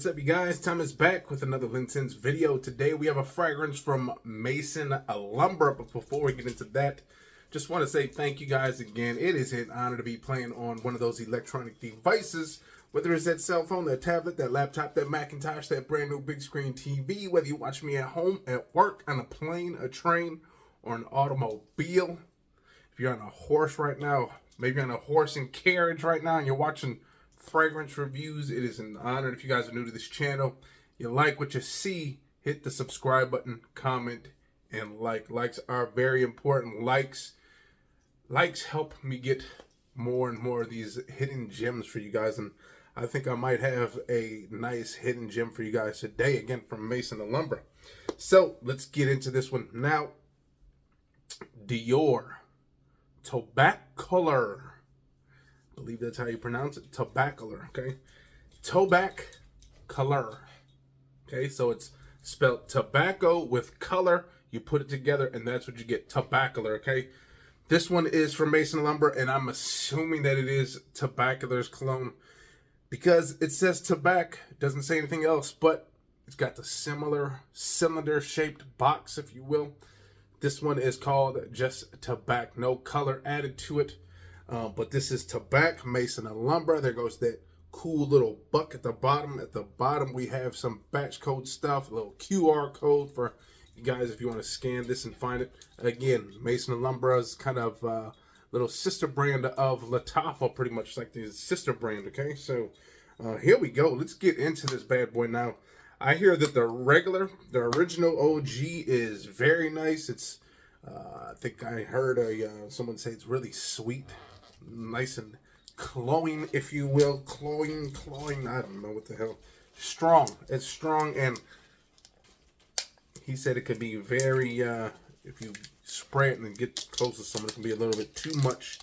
What's up, you guys? Tom is back with another LinScents video. Today we have a fragrance from Maison Alhambra, but before we get into that, just want to say thank you guys again. It is an honor to be playing on one of those electronic devices, whether it's that cell phone, that tablet, that laptop, that Macintosh, that brand new big screen TV, whether you watch me at home, at work, on a plane, a train, or an automobile. If you're on a horse right now, maybe you're on a horse and carriage right now and you're watching fragrance reviews, it is an honor. If you guys are new to this channel, you like what you see, hit the subscribe button, comment, and like. Likes are very important. Likes help me get more and more of these hidden gems for you guys, and I think I might have a nice hidden gem for you guys today, again from Maison Alhambra. So let's get into this one now. Dior Tobacolor, I believe that's how you pronounce it. Tobacolor, okay? Tobacolor. Okay, so it's spelled tobacco with color. You put it together, and that's what you get. Tobacolor, okay? This one is from Maison Alhambra, and I'm assuming that it is Tobacolor's clone because it says Tabac. It doesn't say anything else, but it's got the similar cylinder-shaped box, if you will. This one is called just Tabac. No color added to it. But this is Tabac, Maison Alhambra. There goes that cool little buck at the bottom. At the bottom, we have some batch code stuff, a little QR code for you guys if you want to scan this and find it. Again, Maison Alhambra's kind of little sister brand of Lattafa, pretty much like the sister brand, okay? So here we go. Let's get into this bad boy now. I hear that the original OG is very nice. It's, I think I heard someone say it's really sweet. Nice and cloying, if you will. Cloying, I don't know what the hell. Strong. It's strong, and he said it could be very, if you spray it and get close to someone, it can be a little bit too much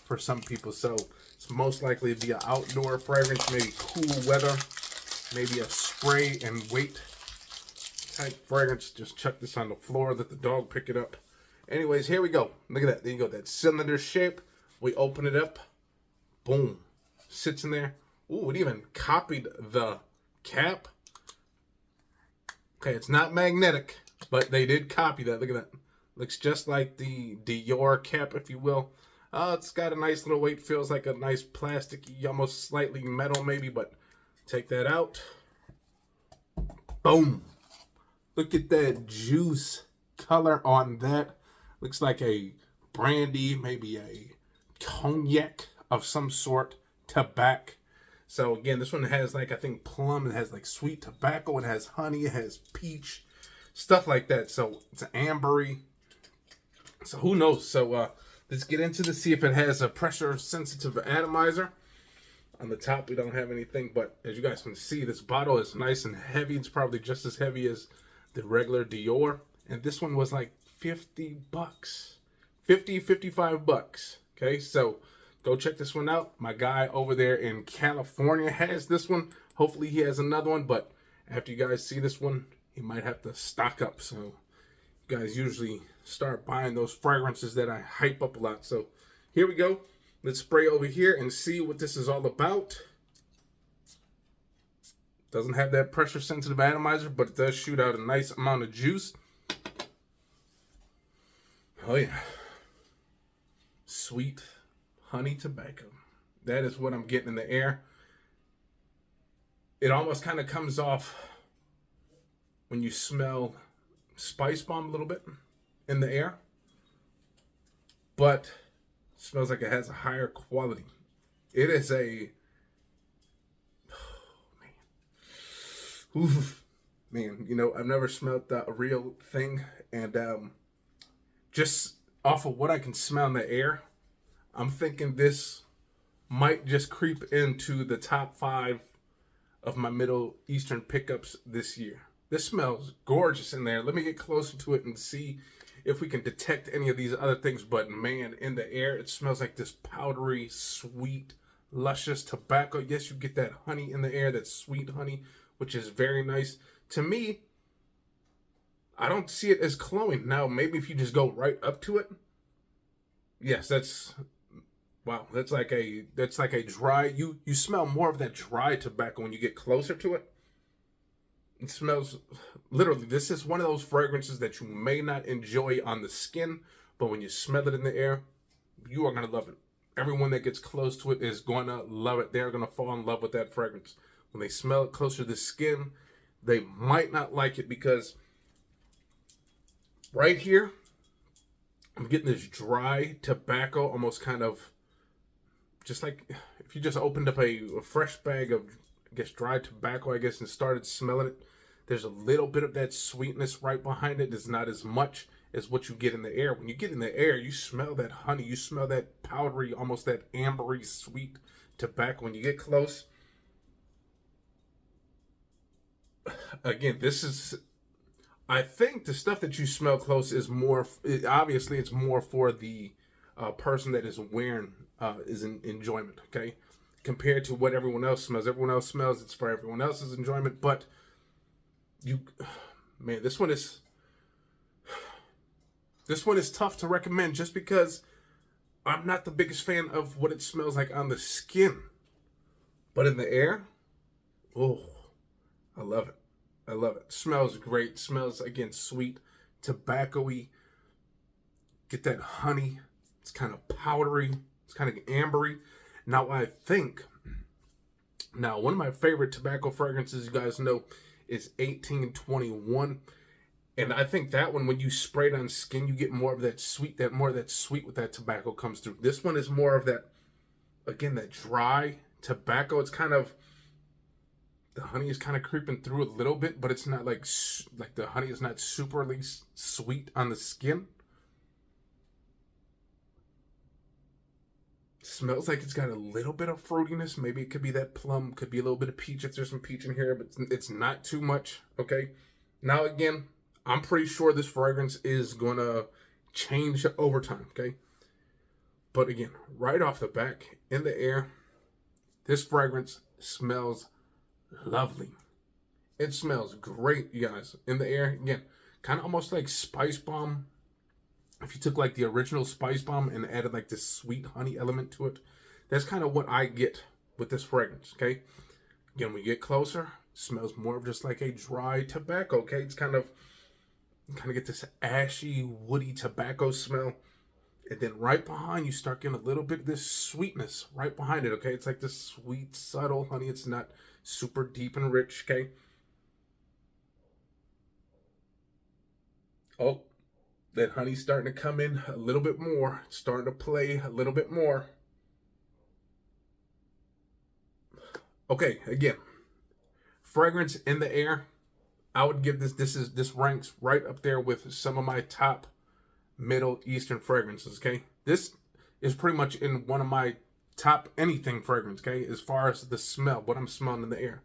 for some people. So it's most likely to be an outdoor fragrance, maybe cool weather, maybe a spray and wait type fragrance. Just chuck this on the floor, let the dog pick it up. Anyways, here we go. Look at that. There you go. That cylinder shape. We open it up. Boom. Sits in there. Ooh, it even copied the cap. Okay, it's not magnetic, but they did copy that. Look at that. Looks just like the Dior cap, if you will. It's got a nice little weight. Feels like a nice plasticky, almost slightly metal maybe, but take that out. Boom. Look at that juice color on that. Looks like a brandy, maybe a cognac of some sort. Tabac. So again, this one has like, I think plum. It has like sweet tobacco. It has honey. It has peach. Stuff like that. So it's an ambery. So who knows? So let's get into this. See if it has a pressure sensitive atomizer. On the top, we don't have anything, but as you guys can see, this bottle is nice and heavy. It's probably just as heavy as the regular Dior. And this one was like 50 bucks. 50, 55 bucks. Okay, so go check this one out. My guy over there in California has this one. Hopefully he has another one, but after you guys see this one, he might have to stock up. So you guys usually start buying those fragrances that I hype up a lot. So here we go. Let's spray over here and see what this is all about. Doesn't have that pressure sensitive atomizer, but it does shoot out a nice amount of juice. Oh yeah. Sweet honey tobacco. That is what I'm getting in the air. It almost kind of comes off when you smell spice bomb a little bit in the air, but smells like it has a higher quality. It is a, oh, man. Oof. Man, you know, I've never smelled a real thing, and just off of what I can smell in the air, I'm thinking this might just creep into the top 5 of my Middle Eastern pickups this year. This smells gorgeous in there. Let me get closer to it and see if we can detect any of these other things. But man, in the air, it smells like this powdery, sweet, luscious tobacco. Yes, you get that honey in the air, that sweet honey, which is very nice. To me, I don't see it as cloying. Now, maybe if you just go right up to it, yes, that's, wow, that's like a dry, you smell more of that dry tobacco when you get closer to it. It smells, literally, this is one of those fragrances that you may not enjoy on the skin, but when you smell it in the air, you are going to love it. Everyone that gets close to it is going to love it. They're going to fall in love with that fragrance. When they smell it closer to the skin, they might not like it because right here, I'm getting this dry tobacco, almost kind of just like if you just opened up a fresh bag of, I guess, dry tobacco, I guess, and started smelling it. There's a little bit of that sweetness right behind it. It's not as much as what you get in the air. When you get in the air, you smell that honey. You smell that powdery, almost that ambery sweet tobacco. When you get close, again, this is, I think the stuff that you smell close is more, obviously it's more for the person that is wearing, is in enjoyment, okay? Compared to what everyone else smells. Everyone else smells, it's for everyone else's enjoyment, but you, man, this one is tough to recommend just because I'm not the biggest fan of what it smells like on the skin. But in the air, oh, I love it. I love it. Smells great. Smells, again, sweet, tobacco-y. Get that honey. It's kind of powdery. It's kind of ambery. Now, one of my favorite tobacco fragrances, you guys know, is 1821. And I think that one, when you spray it on skin, you get more of that sweet, with that tobacco comes through. This one is more of that, again, that dry tobacco. It's kind of, the honey is kind of creeping through a little bit, but it's not like the honey is not superly sweet on the skin. Smells like it's got a little bit of fruitiness. Maybe it could be that plum, could be a little bit of peach if there's some peach in here, but it's not too much, okay? Now, again, I'm pretty sure this fragrance is going to change over time, okay? But again, right off the back, in the air, this fragrance smells lovely. It smells great, you guys. In the air, again, kind of almost like Spice Bomb. If you took like the original Spice Bomb and added like this sweet honey element to it, that's kind of what I get with this fragrance, okay? Again, when you get closer, it smells more of just like a dry tobacco, okay? It's kind of, you kind of get this ashy, woody tobacco smell. And then right behind, you start getting a little bit of this sweetness right behind it, okay? It's like this sweet, subtle honey. It's not super deep and rich, okay? Oh, that honey's starting to come in a little bit more. It's starting to play a little bit more. Okay, again, fragrance in the air. I would give this ranks right up there with some of my top Middle Eastern fragrances, okay? This is pretty much in one of my top anything fragrance, okay? As far as the smell, what I'm smelling in the air.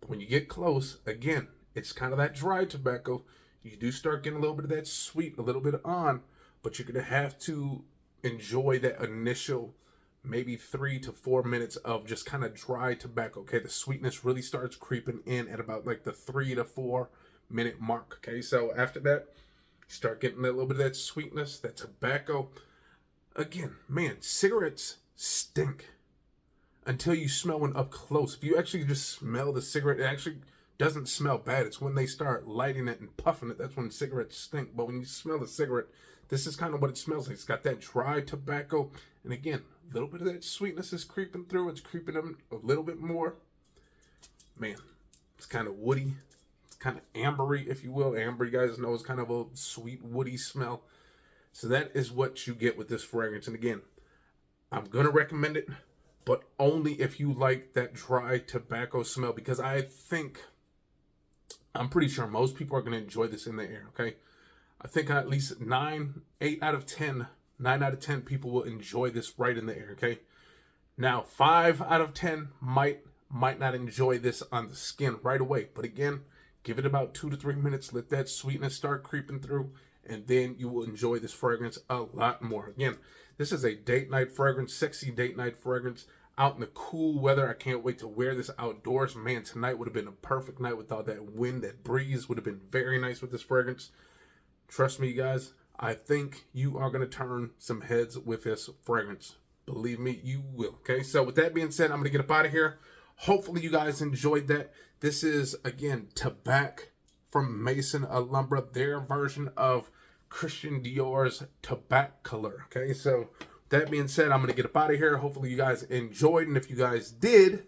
But when you get close, again, it's kind of that dry tobacco. You do start getting a little bit of that sweet, a little bit on, but you're going to have to enjoy that initial maybe 3 to 4 minutes of just kind of dry tobacco, okay? The sweetness really starts creeping in at about like the 3 to 4 minute mark, okay? So after that, you start getting a little bit of that sweetness, that tobacco. Again, man, cigarettes stink until you smell one up close. If you actually just smell the cigarette, it actually doesn't smell bad. It's when they start lighting it and puffing it, that's when cigarettes stink. But when you smell the cigarette, this is kind of what it smells like. It's got that dry tobacco. And again, a little bit of that sweetness is creeping through. It's creeping in a little bit more. Man, it's kind of woody. It's kind of ambery, if you will. Amber, you guys know, is kind of a sweet, woody smell. So that is what you get with this fragrance. And again, I'm going to recommend it, but only if you like that dry tobacco smell, because I'm pretty sure most people are going to enjoy this in the air, okay? I think at least 9 out of 10 people will enjoy this right in the air, okay? Now, 5 out of 10 might not enjoy this on the skin right away. But again, give it about 2 to 3 minutes. Let that sweetness start creeping through, and then you will enjoy this fragrance a lot more. Again, this is a date night fragrance, sexy date night fragrance. Out in the cool weather, I can't wait to wear this outdoors. Man, tonight would have been a perfect night with all that wind, that breeze would have been very nice with this fragrance. Trust me, guys, I think you are going to turn some heads with this fragrance. Believe me, you will. Okay, so with that being said, I'm going to get up out of here. hopefully you guys enjoyed that. This is, again, Tabac from Maison Alhambra, their version of Christian Dior's Tobacolor. Okay, so that being said, I'm going to get up out of here. Hopefully you guys enjoyed, and if you guys did,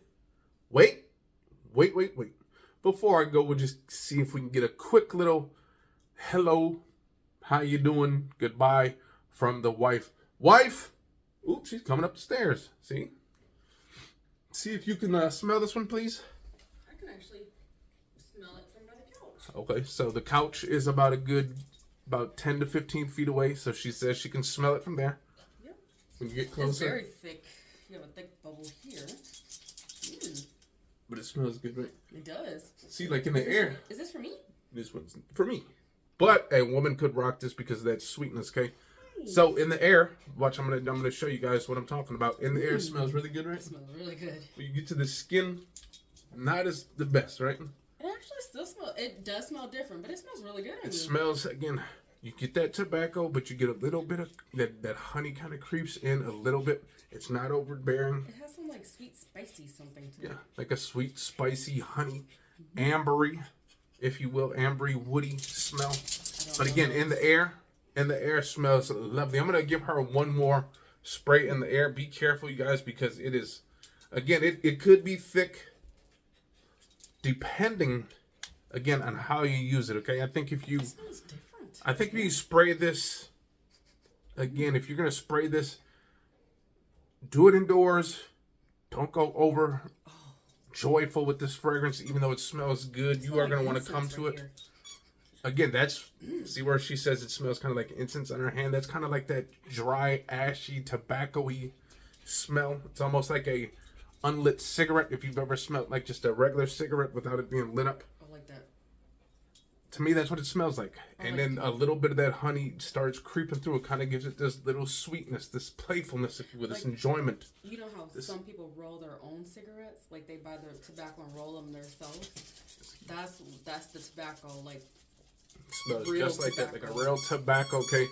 wait. Before I go, we'll just see if we can get a quick little hello, how you doing, goodbye from the wife. Wife! Oops, she's coming up the stairs. See? See if you can smell this one, please. I can actually smell it from by the couch. Okay, so the couch is about 10 to 15 feet away, so she says she can smell it from there. Yep. When you get closer. It's very thick. You have a thick bubble here. But it smells good, right? It does. See, like in the air. Is this for me? This one's for me. But a woman could rock this because of that sweetness, okay? So in the air, watch, I'm gonna show you guys what I'm talking about. In the air, it smells really good, right? It smells really good. When you get to the skin, not as the best, right? It actually still smells. It does smell different, but it smells really good. It smells, again, you get that tobacco, but you get a little bit of that honey kind of creeps in a little bit. It's not overbearing. It has some like sweet, spicy something to it. Yeah, like a sweet, spicy, honey, ambery, if you will, ambery, woody smell. But again, in the air smells lovely. I'm going to give her one more spray in the air. Be careful, you guys, because it is, again, it could be thick depending, again, on how you use it, okay? I think if you, It smells different. I think if you spray this, again, if you're going to spray this, do it indoors. Don't go over joyful with this fragrance, even though it smells good. You are going to want to come to it. Again, that's, see where she says it smells kind of like incense on her hand. That's kind of like that dry, ashy, tobacco-y smell. It's almost like a unlit cigarette, if you've ever smelled like just a regular cigarette without it being lit up. I like that. To me, that's what it smells like. And then a little bit of that honey starts creeping through. It kind of gives it this little sweetness, this playfulness, if you will, this enjoyment. You know how some people roll their own cigarettes? Like they buy their tobacco and roll them themselves? That's the tobacco, like it smells real just like that, tobacco. like a real tobacco, okay?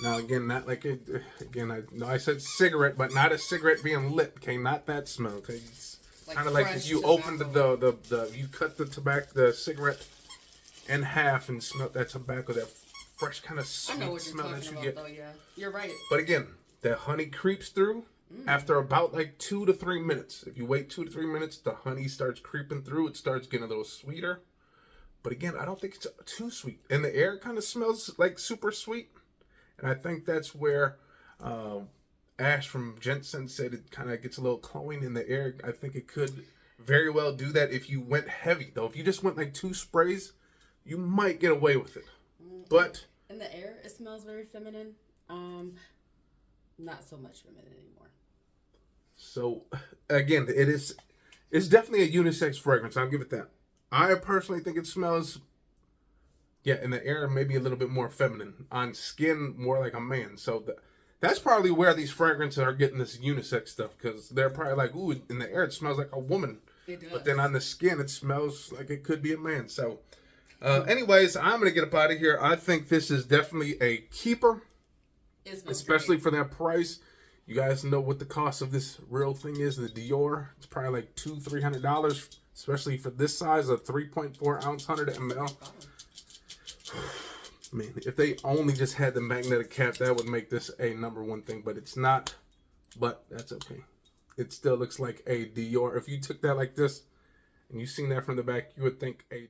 Now, again, not like it, again, I said cigarette, but not a cigarette being lit, okay? Not that smell, okay? It's Like kind of like fresh if you tobacco. opened you cut the cigarette in half and smell that tobacco, that fresh kind of I know sweet what you're smell that talking you about, get. though, yeah. You're right. But again, that honey creeps through after about like 2 to 3 minutes. If you wait 2 to 3 minutes, the honey starts creeping through. It starts getting a little sweeter. But again, I don't think it's too sweet. And the air kind of smells like super sweet. And I think that's where Ash from Jensen said it kind of gets a little cloying in the air. I think it could very well do that if you went heavy, though. If you just went like 2 sprays, you might get away with it. But In the air, it smells very feminine. Not so much feminine anymore. so, again, it's definitely a unisex fragrance. I'll give it that. I personally think it smells, in the air, maybe a little bit more feminine. On skin, more like a man. So that's probably where these fragrances are getting this unisex stuff, because they're probably like, ooh, in the air it smells like a woman. It does. But then on the skin, it smells like it could be a man. So, anyways, I'm going to get up out of here. I think this is definitely a keeper, It smells especially great. for that price. You guys know what the cost of this real thing is, the Dior. It's probably like $200-300, especially for this size, a 3.4 ounce 100 ml. Man, if they only just had the magnetic cap, that would make this a #1 thing, but it's not. But that's okay. It still looks like a Dior. If you took that like this and you seen that from the back, you would think a